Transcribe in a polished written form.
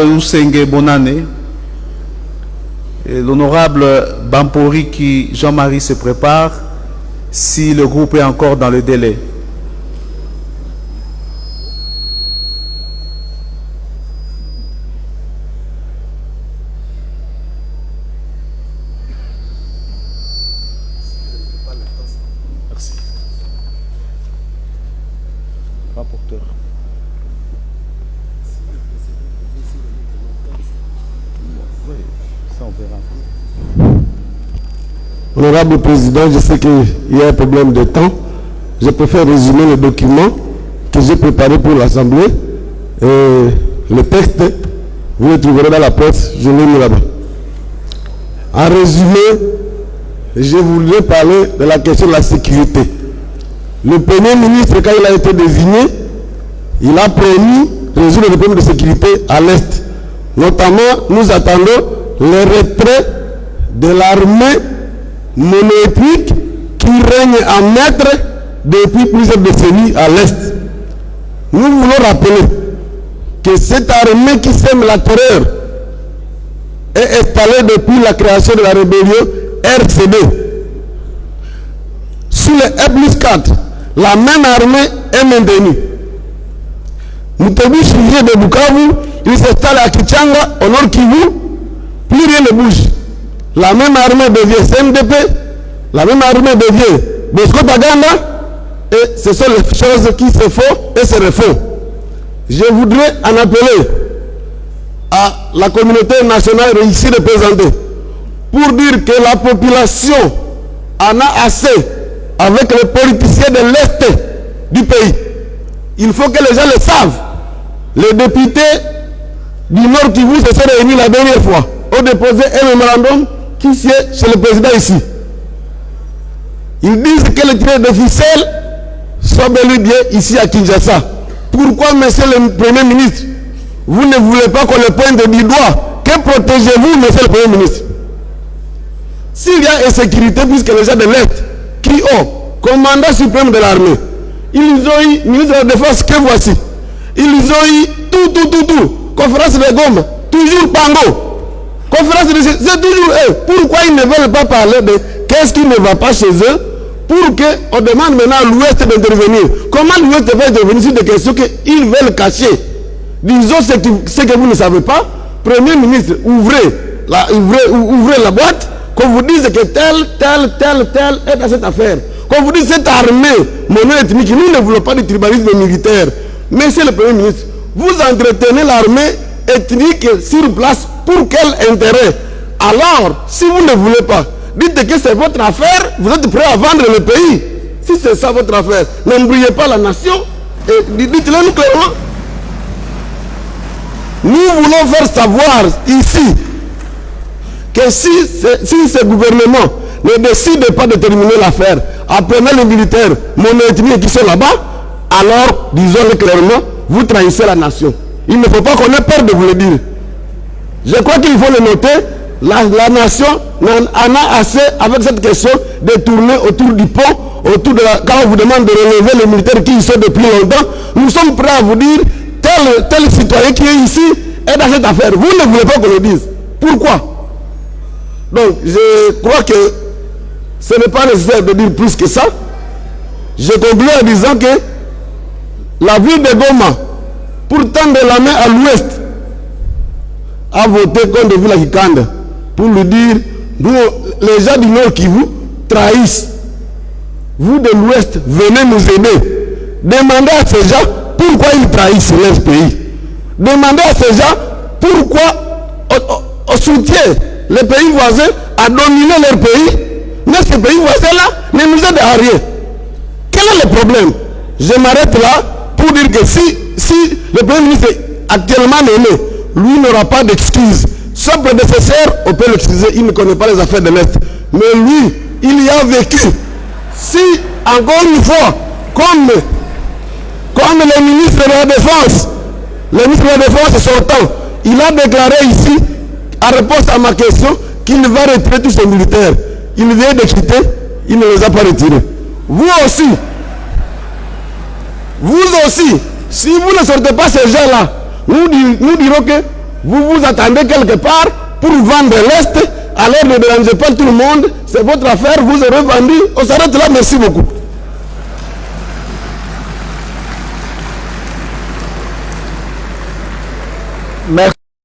Usenge Bonane et l'honorable Bampori qui Jean-Marie se prépare si le groupe est encore dans le délai. Merci. Rapporteur. Honorable Président, je sais qu'il y a un problème de temps. Je préfère résumer le document que j'ai préparé pour l'Assemblée. Le texte, vous le trouverez dans la presse, je l'ai mis là-bas. En résumé, je voudrais parler de la question de la sécurité. Le Premier ministre, quand il a été désigné, il a promis de résoudre les problèmes de sécurité à l'Est. Notamment, nous attendons le retrait de l'armée monoethnique qui règne en maître depuis plusieurs décennies à l'Est. Nous voulons rappeler que cette armée qui sème la terreur est installée depuis la création de la rébellion RCD. Sous le E+4, la même armée est maintenue. Mutebu Chirier de Bukavu, il s'installe à Kichanga, au nord Kivu, plus rien ne bouge. La même armée devient CMDP, la même armée devient Bosco Taganda, et ce sont les choses qui se font et se refont. Je voudrais en appeler à la communauté nationale ici représentée pour dire que la population en a assez avec les politiciens de l'Est du pays. Il faut que les gens le savent. Les députés du Nord Kivu se sont réunis la dernière fois, ont déposé un mémorandum qui sied chez le président ici. Ils disent que les tireurs de ficelle sont bel et bien ici à Kinshasa. Pourquoi, monsieur le Premier ministre, vous ne voulez pas qu'on le pointe du doigt? Que protégez-vous, monsieur le Premier ministre? S'il y a insécurité, puisque les gens de l'Est qui ont commandant suprême de l'armée, ils ont eu ministre de la Défense que voici. Ils ont eu tout. Conférence de Goma, toujours Pango. Conférence de... C'est toujours eux. Pourquoi ils ne veulent pas parler de qu'est-ce qui ne va pas chez eux pour qu'on demande maintenant à l'Ouest d'intervenir? Comment l'Ouest va intervenir sur des questions qu'ils veulent cacher? Disons ce que vous ne savez pas. Premier ministre, ouvrez la boîte, qu'on vous dise que tel est dans cette affaire. Qu'on vous dise cette armée mono-ethnique, nous ne voulons pas de tribalisme militaire. Monsieur le Premier ministre, vous entretenez l'armée ethnique sur place pour quel intérêt? Alors, si vous ne voulez pas, dites que c'est votre affaire, vous êtes prêt à vendre le pays. Si c'est ça votre affaire, n'embrouillez pas la nation et dites-le nous clairement. Nous voulons faire savoir ici que si ce gouvernement ne décide pas de terminer l'affaire, apprenez les militaires mono-ethniques qui sont là-bas, alors, disons-le clairement, vous trahissez la nation. Il ne faut pas qu'on ait peur de vous le dire. Je crois qu'il faut le noter, la nation en a assez avec cette question de tourner autour du pont, quand on vous demande de relever les militaires qui y sont depuis longtemps. Nous sommes prêts à vous dire, tel citoyen qui est ici est dans cette affaire. Vous ne voulez pas qu'on le dise. Pourquoi? Donc, je crois que ce n'est pas nécessaire de dire plus que ça. Je conclue en disant que la ville de Goma, pour tendre la main à l'ouest, a voté contre Villa Kikanda pour lui dire, nous, les gens du Nord qui vous trahissent. Vous de l'ouest, venez nous aider. Demandez à ces gens pourquoi ils trahissent leur pays. Demandez à ces gens pourquoi on soutient les pays voisins à dominer leur pays, mais ces pays voisins-là ne nous aident à rien. Quel est le problème? Je m'arrête là pour dire que si le Premier ministre est actuellement nommé, lui n'aura pas d'excuses. Son prédécesseur, on peut l'excuser, il ne connaît pas les affaires de l'Est. Mais lui, il y a vécu. Si, encore une fois, comme le ministre de la Défense, sortant, il a déclaré ici, en réponse à ma question, qu'il va retirer tous ses militaires. Il vient de quitter, il ne les a pas retirés. Vous aussi, si vous ne sortez pas ces gens-là, nous dirons que vous vous attendez quelque part pour vendre l'Est, alors ne dérangez pas tout le monde, c'est votre affaire, vous aurez vendu. On s'arrête là, merci beaucoup. Merci.